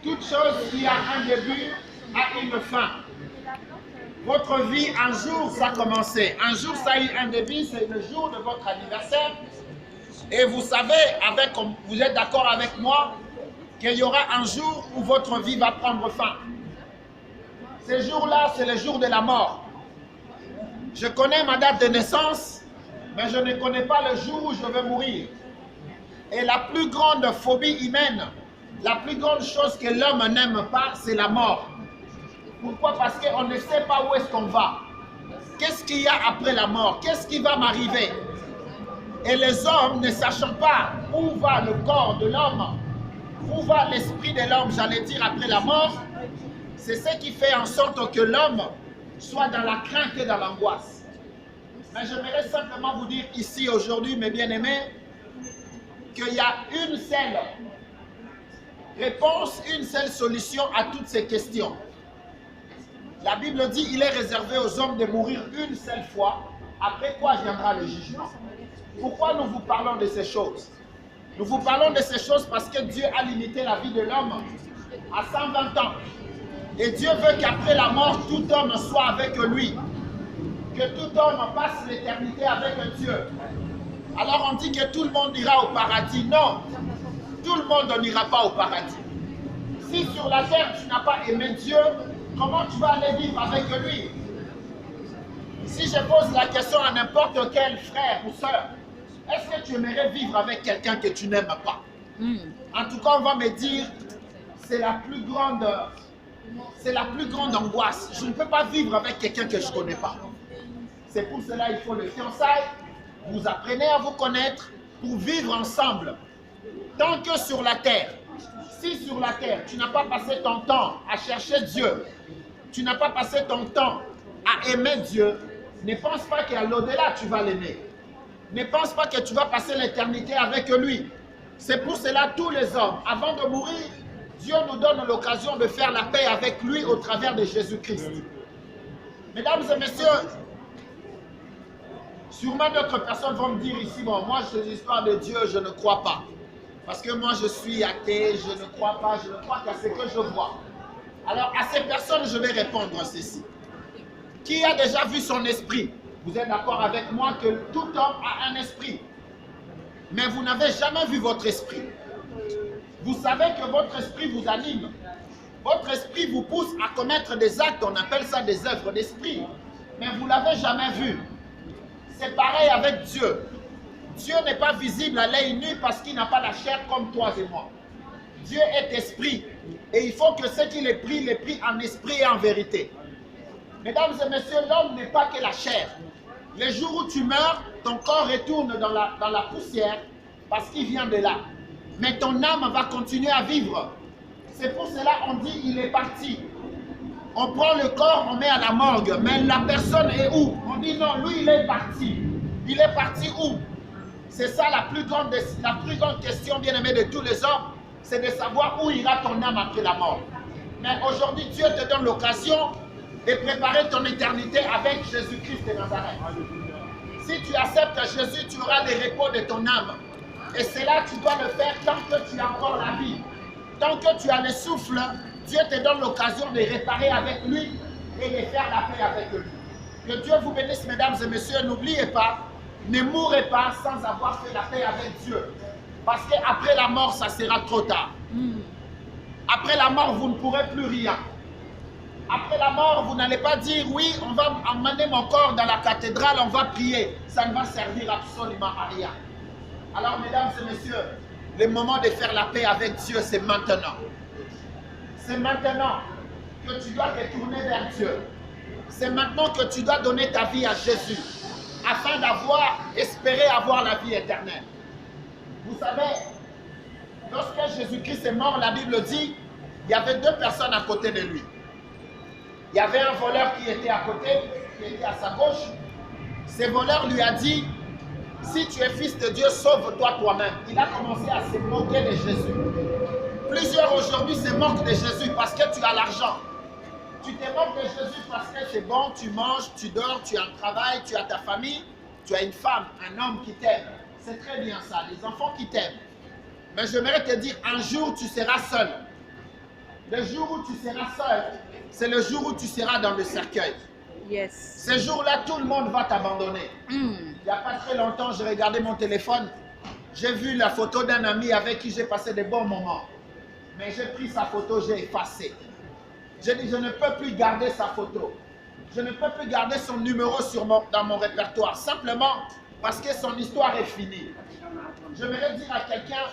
Toute chose qui a un début a une fin. Votre vie, un jour, ça a commencé. Un jour, ça a eu un début, c'est le jour de votre anniversaire. Et vous savez, vous êtes d'accord avec moi, qu'il y aura un jour où votre vie va prendre fin. Ce jour-là, c'est le jour de la mort. Je connais ma date de naissance, mais je ne connais pas le jour où je vais mourir. Et la plus grande phobie humaine, la plus grande chose que l'homme n'aime pas, c'est la mort. Pourquoi? Parce qu'on ne sait pas où est-ce qu'on va. Qu'est-ce qu'il y a après la mort? Qu'est-ce qui va m'arriver? Et les hommes, ne sachant pas où va le corps de l'homme, où va l'esprit de l'homme, j'allais dire, après la mort, c'est ce qui fait en sorte que l'homme soit dans la crainte et dans l'angoisse. Mais j'aimerais simplement vous dire ici aujourd'hui, mes bien-aimés, qu'il y a une seule réponse, une seule solution à toutes ces questions. La Bible dit qu'il est réservé aux hommes de mourir une seule fois, après quoi viendra le jugement. Pourquoi nous vous parlons de ces choses? Nous vous parlons de ces choses parce que Dieu a limité la vie de l'homme à 120 ans. Et Dieu veut qu'après la mort, tout homme soit avec lui. Que tout homme passe l'éternité avec Dieu. Alors on dit que tout le monde ira au paradis. Non, tout le monde n'ira pas au paradis. Si sur la terre tu n'as pas aimé Dieu, comment tu vas aller vivre avec lui? Si je pose la question à n'importe quel frère ou soeur, est-ce que tu aimerais vivre avec quelqu'un que tu n'aimes pas? En tout cas, on va me dire, c'est la plus grande angoisse. Je ne peux pas vivre avec quelqu'un que je ne connais pas. C'est pour cela qu'il faut le fiançailles. Vous apprenez à vous connaître pour vivre ensemble. Tant que sur la terre, si sur la terre, tu n'as pas passé ton temps à chercher Dieu, tu n'as pas passé ton temps à aimer Dieu, ne pense pas qu'à l'au-delà, tu vas l'aimer. Ne pense pas que tu vas passer l'éternité avec lui. C'est pour cela tous les hommes, avant de mourir, Dieu nous donne l'occasion de faire la paix avec lui au travers de Jésus-Christ. Mesdames et messieurs, sûrement d'autres personnes vont me dire ici, bon, moi, ces histoires de Dieu, je ne crois pas. Parce que moi, je suis athée, je ne crois pas, je ne crois qu'à ce que je vois. Alors, à ces personnes, je vais répondre ceci. Qui a déjà vu son esprit? Vous êtes d'accord avec moi que tout homme a un esprit. Mais vous n'avez jamais vu votre esprit. Vous savez que votre esprit vous anime. Votre esprit vous pousse à commettre des actes, on appelle ça des œuvres d'esprit. Mais vous ne l'avez jamais vu. C'est pareil avec Dieu. Dieu n'est pas visible à l'œil nu parce qu'il n'a pas la chair comme toi et moi. Dieu est esprit. Et il faut que ce qu'il ait pris en esprit et en vérité. Mesdames et messieurs, l'homme n'est pas que la chair. Le jour où tu meurs, ton corps retourne dans la poussière parce qu'il vient de là. Mais ton âme va continuer à vivre. C'est pour cela qu'on dit il est parti. On prend le corps, on met à la morgue. Mais la personne est où? On dit non, lui il est parti. Il est parti où? C'est ça la plus grande question, bien-aimée, de tous les hommes. C'est de savoir où ira ton âme après la mort. Mais aujourd'hui, Dieu te donne l'occasion de préparer ton éternité avec Jésus-Christ de Nazareth. Si tu acceptes Jésus, tu auras le repos de ton âme. Et cela, tu dois le faire tant que tu as encore la vie. Tant que tu as le souffle, Dieu te donne l'occasion de réparer avec lui et de faire la paix avec lui. Que Dieu vous bénisse, mesdames et messieurs. N'oubliez pas, ne mourrez pas sans avoir fait la paix avec Dieu. Parce qu'après la mort, ça sera trop tard. Après la mort, vous ne pourrez plus rien. Après la mort, vous n'allez pas dire, oui, on va emmener mon corps dans la cathédrale, on va prier. Ça ne va servir absolument à rien. Alors, mesdames et messieurs, le moment de faire la paix avec Dieu, c'est maintenant. C'est maintenant que tu dois te tourner vers Dieu. C'est maintenant que tu dois donner ta vie à Jésus, afin espérer avoir la vie éternelle. Vous savez, lorsque Jésus-Christ est mort, la Bible dit, il y avait deux personnes à côté de lui. Il y avait un voleur qui était à côté, qui était à sa gauche. Ce voleur lui a dit, si tu es fils de Dieu, sauve-toi toi-même. Il a commencé à se moquer de Jésus. Plusieurs aujourd'hui se moquent de Jésus parce que tu as l'argent. Tu te moques de Jésus parce que c'est bon, tu manges, tu dors, tu as un travail, tu as ta famille, tu as une femme, un homme qui t'aime. C'est très bien ça, les enfants qui t'aiment. Mais j'aimerais te dire, un jour tu seras seul. Le jour où tu seras seul, c'est le jour où tu seras dans le cercueil. Yes. Ce jour-là, tout le monde va t'abandonner. Il n'y a pas très longtemps, j'ai regardé mon téléphone. J'ai vu la photo d'un ami avec qui j'ai passé de bons moments. Mais j'ai pris sa photo, j'ai effacé. J'ai dit, je ne peux plus garder sa photo. Je ne peux plus garder son numéro dans mon répertoire. Simplement parce que son histoire est finie. J'aimerais dire à quelqu'un,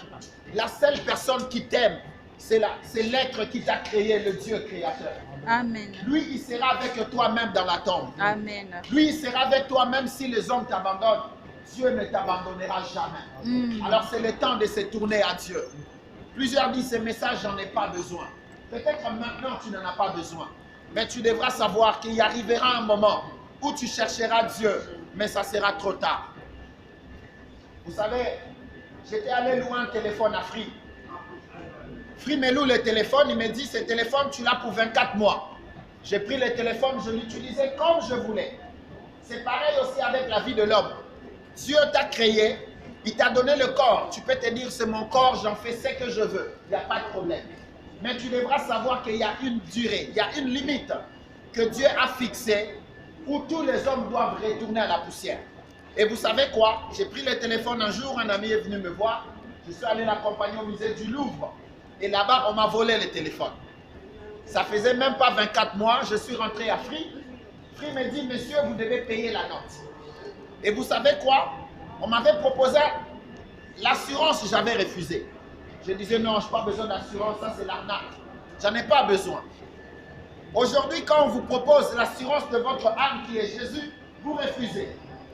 la seule personne qui t'aime, c'est l'être qui t'a créé, le Dieu créateur. Amen. Lui, il sera avec toi même dans la tombe. Amen. Lui, il sera avec toi même si les hommes t'abandonnent. Dieu ne t'abandonnera jamais. Alors, c'est le temps de se tourner à Dieu. Plusieurs disent, ce message, j'en ai pas besoin. Peut-être maintenant, tu n'en as pas besoin. Mais tu devras savoir qu'il y arrivera un moment où tu chercheras Dieu, mais ça sera trop tard. Vous savez, j'étais allé louer un téléphone à Free. Free me loue le téléphone, il me dit, ce téléphone, tu l'as pour 24 mois. J'ai pris le téléphone, je l'utilisais comme je voulais. C'est pareil aussi avec la vie de l'homme. Dieu t'a créé, il t'a donné le corps. Tu peux te dire, c'est mon corps, j'en fais ce que je veux. Il n'y a pas de problème. Mais tu devras savoir qu'il y a une durée, il y a une limite que Dieu a fixée où tous les hommes doivent retourner à la poussière. Et vous savez quoi? J'ai pris le téléphone un jour, un ami est venu me voir. Je suis allé l'accompagner au musée du Louvre. Et là-bas, on m'a volé le téléphone. Ça faisait même pas 24 mois, je suis rentré à Free. Free me dit, monsieur, vous devez payer la note. Et vous savez quoi? On m'avait proposé l'assurance, j'avais refusé. Je disais, non, je n'ai pas besoin d'assurance, ça c'est l'arnaque. J'en ai pas besoin. Aujourd'hui, quand on vous propose l'assurance de votre âme qui est Jésus, vous refusez.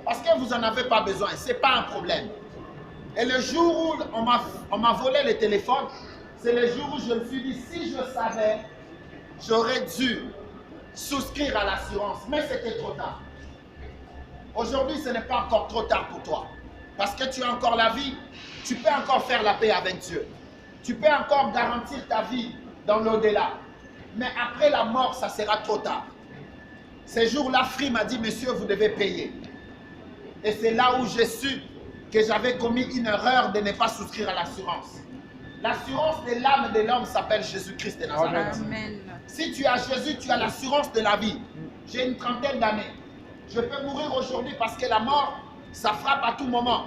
Parce que vous n'en avez pas besoin, ce n'est pas un problème. Et le jour où on m'a volé le téléphone, c'est le jour où je me suis dit, si je savais, j'aurais dû souscrire à l'assurance. Mais c'était trop tard. Aujourd'hui, ce n'est pas encore trop tard pour toi. Parce que tu as encore la vie, tu peux encore faire la paix avec Dieu. Tu peux encore garantir ta vie dans l'au-delà. Mais après la mort, ça sera trop tard. Ces jours-là, Free m'a dit, monsieur, vous devez payer. Et c'est là où j'ai su que j'avais commis une erreur de ne pas souscrire à l'assurance. L'assurance de l'âme de l'homme s'appelle Jésus-Christ de Nazareth. Amen. Si tu as Jésus, tu as l'assurance de la vie. J'ai une trentaine d'années. Je peux mourir aujourd'hui parce que la mort, ça frappe à tout moment.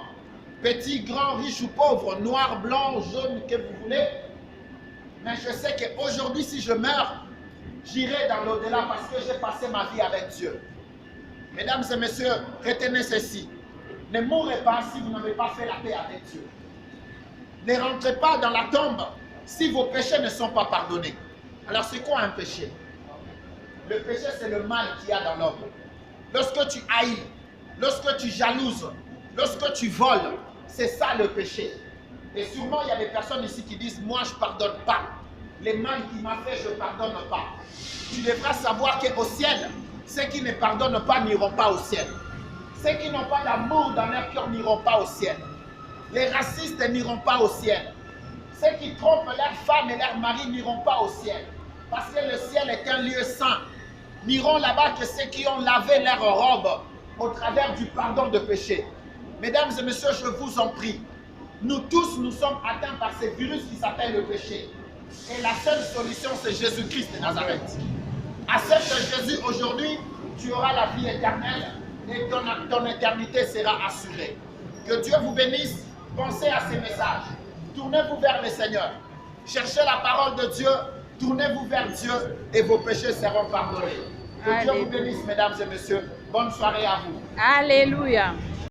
Petit, grand, riche ou pauvre, noir, blanc, jaune, que vous voulez. Mais je sais qu'aujourd'hui, si je meurs, j'irai dans l'au-delà parce que j'ai passé ma vie avec Dieu. Mesdames et messieurs, retenez ceci. Ne mourrez pas si vous n'avez pas fait la paix avec Dieu. Ne rentrez pas dans la tombe si vos péchés ne sont pas pardonnés. Alors c'est quoi un péché? Le péché, c'est le mal qu'il y a dans l'homme. Lorsque tu haïs, lorsque tu jalouses, lorsque tu voles, c'est ça le péché. Et sûrement, il y a des personnes ici qui disent, moi, je ne pardonne pas. Les mal qu'il m'a fait, je ne pardonne pas. Tu devras savoir qu'au ciel, ceux qui ne pardonnent pas n'iront pas au ciel. Ceux qui n'ont pas d'amour dans leur cœur n'iront pas au ciel. Les racistes n'iront pas au ciel. Ceux qui trompent leurs femmes et leurs maris n'iront pas au ciel. Parce que le ciel est un lieu saint. N'iront là-bas que ceux qui ont lavé leurs robes au travers du pardon de péché. Mesdames et messieurs, je vous en prie. Nous tous, nous sommes atteints par ce virus qui s'appelle le péché. Et la seule solution, c'est Jésus-Christ de Nazareth. Accepte Jésus aujourd'hui, tu auras la vie éternelle et ton éternité sera assurée. Que Dieu vous bénisse. Pensez à ces messages. Tournez-vous vers le Seigneur. Cherchez la parole de Dieu. Tournez-vous vers Dieu et vos péchés seront pardonnés. Que Dieu vous bénisse, mesdames et messieurs. Bonne soirée à vous. Alléluia.